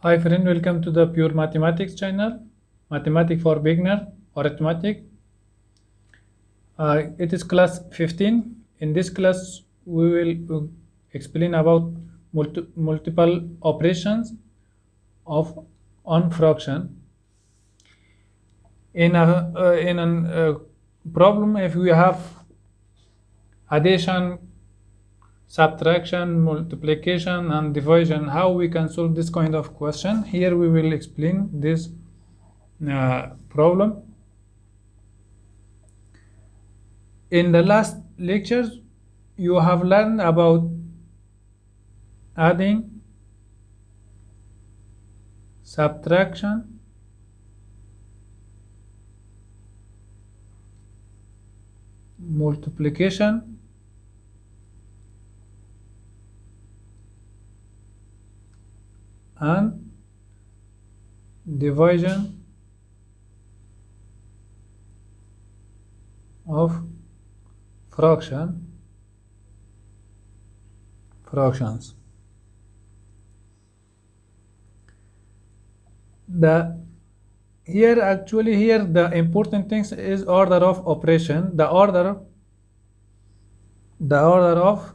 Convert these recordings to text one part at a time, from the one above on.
Hi friend, welcome to the Pure Mathematics channel, Mathematics for Beginner, Arithmetic. It is class 15. In this class, we will explain about multiple operations on fraction. In a problem, if we have addition, subtraction, multiplication, and division, how we can solve this kind of question. Here we will explain this problem. In the last lectures, you have learned about adding, subtraction, multiplication, and division of fractions. Here the important things is order of operation. The order of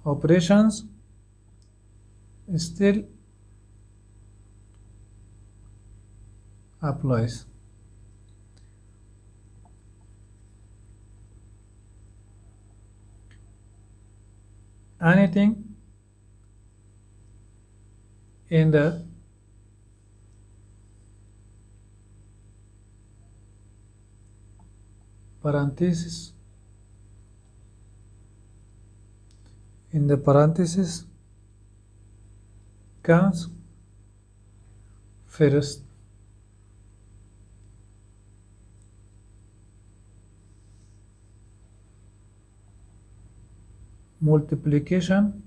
operations still applies. Anything in the parentheses comes first. Multiplication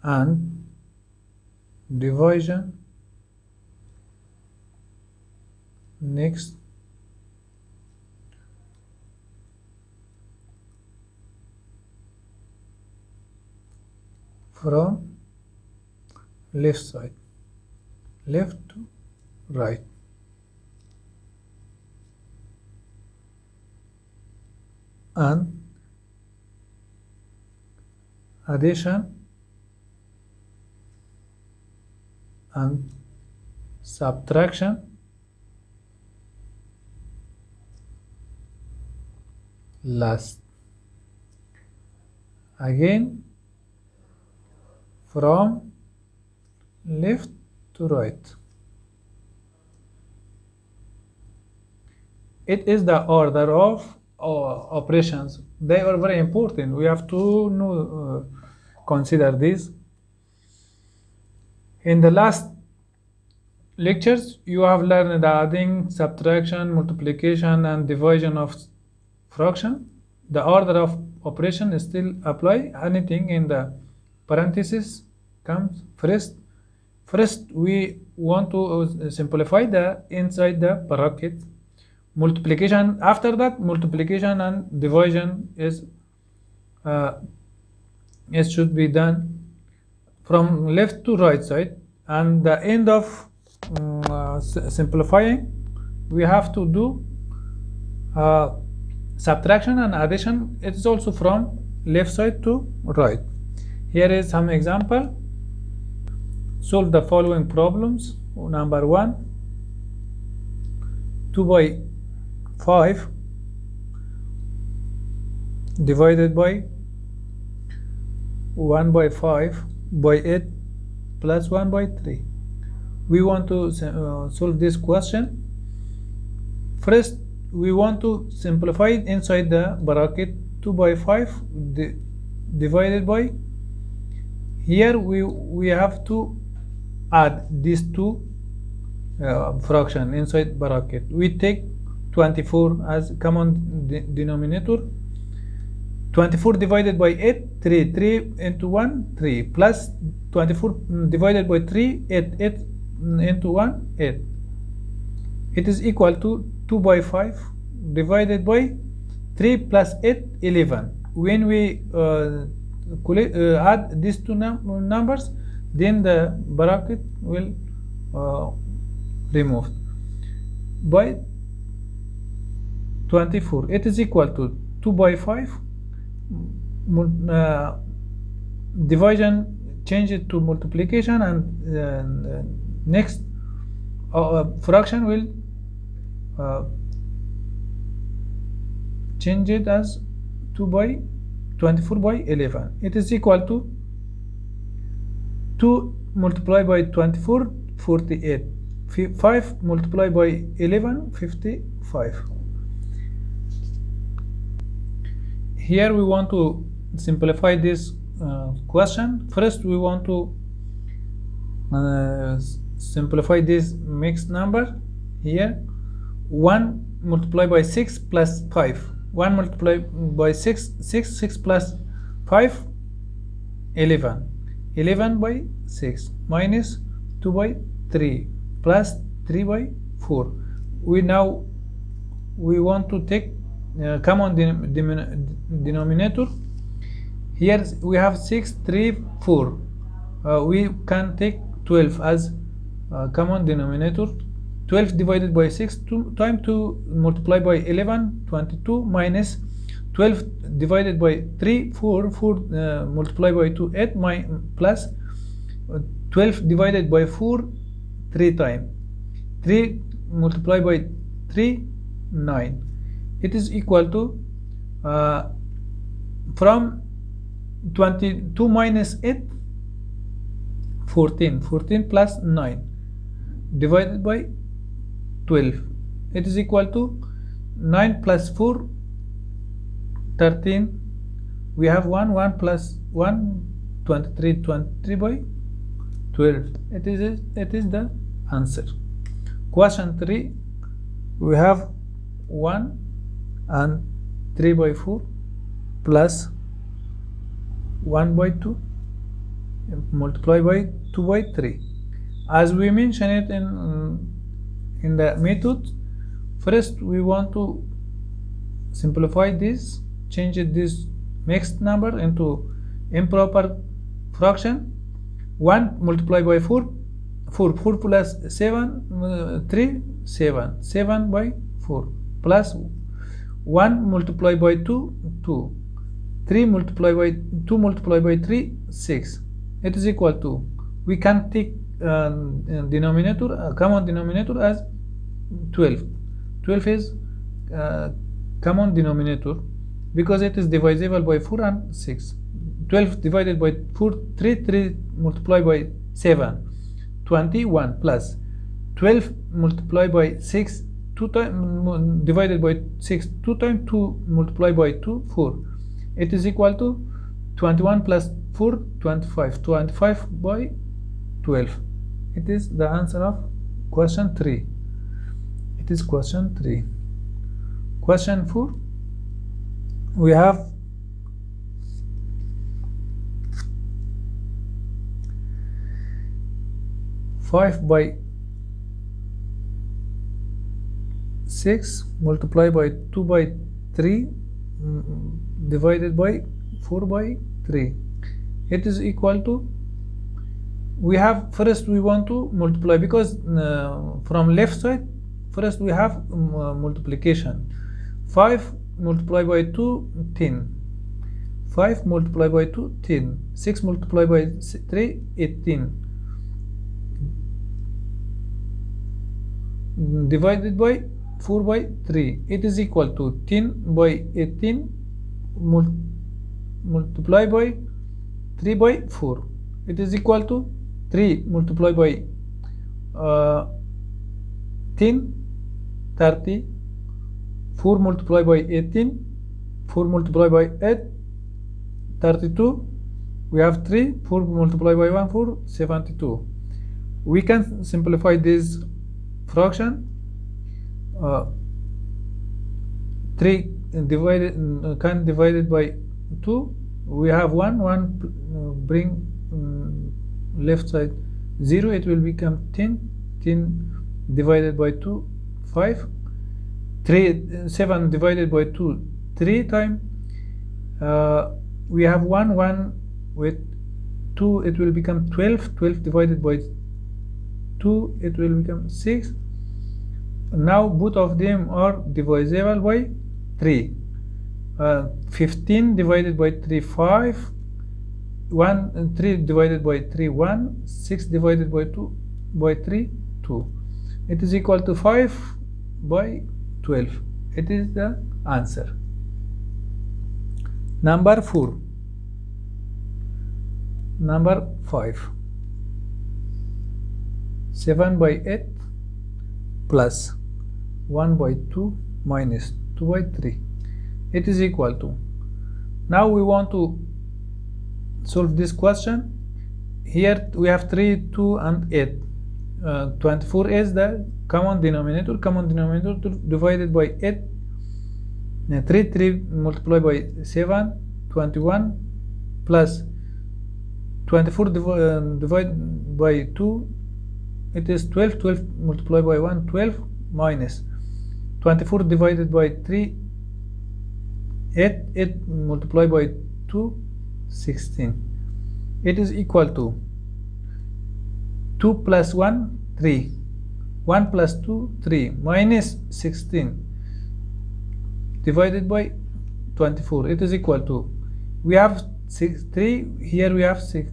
and division next. From left to right. And addition and subtraction last. Again from left to right. It is the order of operations. They are very important. We have to consider this. In the last lectures, you have learned the adding, subtraction, multiplication, and division of fraction. The order of operation still apply. Anything in the parentheses comes first. First, we want to simplify the inside the bracket. Multiplication, after that, multiplication and division it should be done from left to right side. And the end of simplifying, we have to do subtraction and addition. It is also from left side to right. Here is some example. Solve the following problems. Number 1, 2 by 5 divided by 1 by 5 by 8 plus 1 by 3. We want to solve this question. First, we want to simplify it inside the bracket. 2 by 5 divided by, here we have to add these two fraction inside bracket. We take 24 as common denominator. 24 divided by 8, 3. 3 into 1, 3. Plus 24 divided by 3, 8. 8 into 1, 8. it is equal to 2 by 5 divided by 3 plus 8, 11. When we add these two numbers, then the bracket will removed by 24. It is equal to 2 by 5 division, change it to multiplication, and next fraction will change it as 2 by 24 by 11. It is equal to 2 multiplied by 24, 48. 5 multiplied by 11, 55. Here we want to simplify this question. First we want to simplify this mixed number. Here 1 multiplied by 6 plus 5. 1 multiplied by 6, 6 plus 5, 11. 11 by 6 minus 2 by 3 plus 3 by 4. We want to take common denominator. Here we have 6, 3, 4. We can take 12 as common denominator. 12 divided by 6 times 2 multiplied by 11, 22, minus 12 divided by 3, 4, 4 multiplied by 2, 8, plus 12 divided by 4 3 times. 3 multiplied by 3, 9. It is equal to from 22 minus 8, 14. 14 plus 9 divided by 12. It is equal to 9 plus 4, 13. We have 1 plus 1, 23. 23 by 12. It is the answer. Question 3. We have 1 and 3 by 4 plus 1 by 2 multiplied by 2 by 3. As we mentioned it in the method, first we want to simplify this, change this mixed number into improper fraction. 1 multiplied by 4, 4 plus 7, 3, 7, 7 by 4, plus 1 multiplied by 2, 2, 3 multiplied by 2 multiplied by 3, 6. It is equal to, we can take denominator, common denominator as 12. 12 is common denominator because it is divisible by 4 and 6. 12 divided by 4, 3, 3 multiplied by 7, 21, plus 12 multiplied by 6, 2 times divided by 6, 2 times 2 multiplied by 2, 4. It is equal to 21 plus 4, 25. 25 by 12. It is the answer of question 3. It is question 3. Question 4. We have 5 by 6 multiplied by 2 by 3 divided by 4 by 3. It is equal to, we have, first we want to multiply because from left side first we have multiplication. 5 multiplied by 2, 10. 5 multiplied by 2, 10. 6 multiplied by 3, 18. Divided by 4 by 3. It is equal to 10 by 18 multiplied by 3 by 4. It is equal to 3 multiplied by 10, 30. 4 multiplied by 18, 4 multiplied by 8, 32. We have 3, 4 multiplied by 1, 4, 72. We can simplify this fraction. 3 divided by 2. We have 1 bring left side 0. It will become 10. 10 divided by 2, 5. 7 divided by 2 3 times. We have 1 with 2, it will become 12. 12 divided by 2, it will become 6. Now both of them are divisible by 3. 15 divided by 3 5. 3 divided by 3 1. 6 divided by 3 2. It is equal to 5 by 12. It is the answer. Number 4. Number 5. 7 by 8 plus 1 by 2 minus 2 by 3. It is equal to. Now we want to solve this question. Here we have 3, 2 and 8. 24 is the common denominator. Common denominator divided by 8. 3 multiplied by 7, 21 plus 24 divided by 2, it is 12. 12 multiplied by 1, 12 minus 24 divided by 3, 8. 8 multiplied by 2, 16. It is equal to 2 plus 1, 3. 1 plus 2, 3 minus 16 divided by 24. It is equal to, we have 3, here we have 6.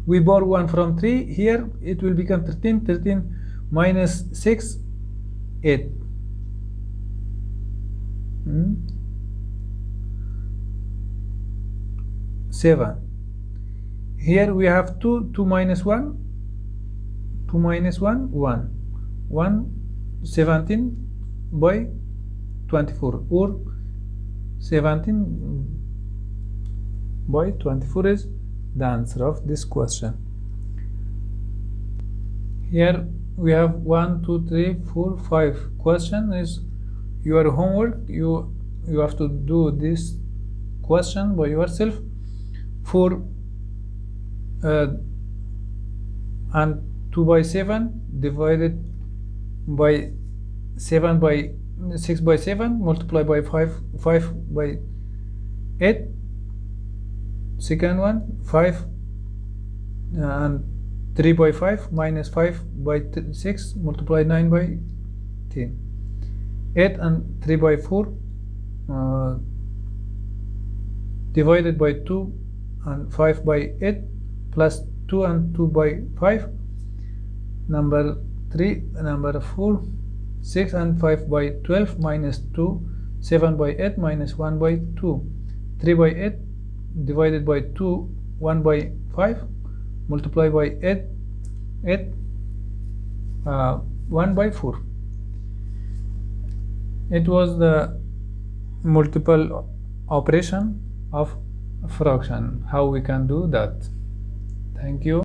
We borrow 1 from 3, here it will become 13. 13 minus 6, 8. 7. Here we have 2. 2 minus 1. 2 minus 1, 1. 1, 17 by 24, or 17 by 24 is the answer of this question. Here we have 1, 2, 3, 4, 5. Question is your homework. You have to do this question by yourself. 4 and 2 by 7 divided by 7 by 6 by 7 multiplied by 5 by 8. Second one, 5 and 3 by 5 minus 5 by 6 multiplied 9 by 10. 8 and 3 by 4 divided by 2 and 5 by 8 plus 2 and 2 by 5. Number 3, number 4, 6 and 5 by 12 minus 2, 7 by 8 minus 1 by 2. 3 by 8 divided by 2, 1 by 5 multiplied by 8, 1 by 4. It was the multiple operation of fraction. How we can do that? Thank you.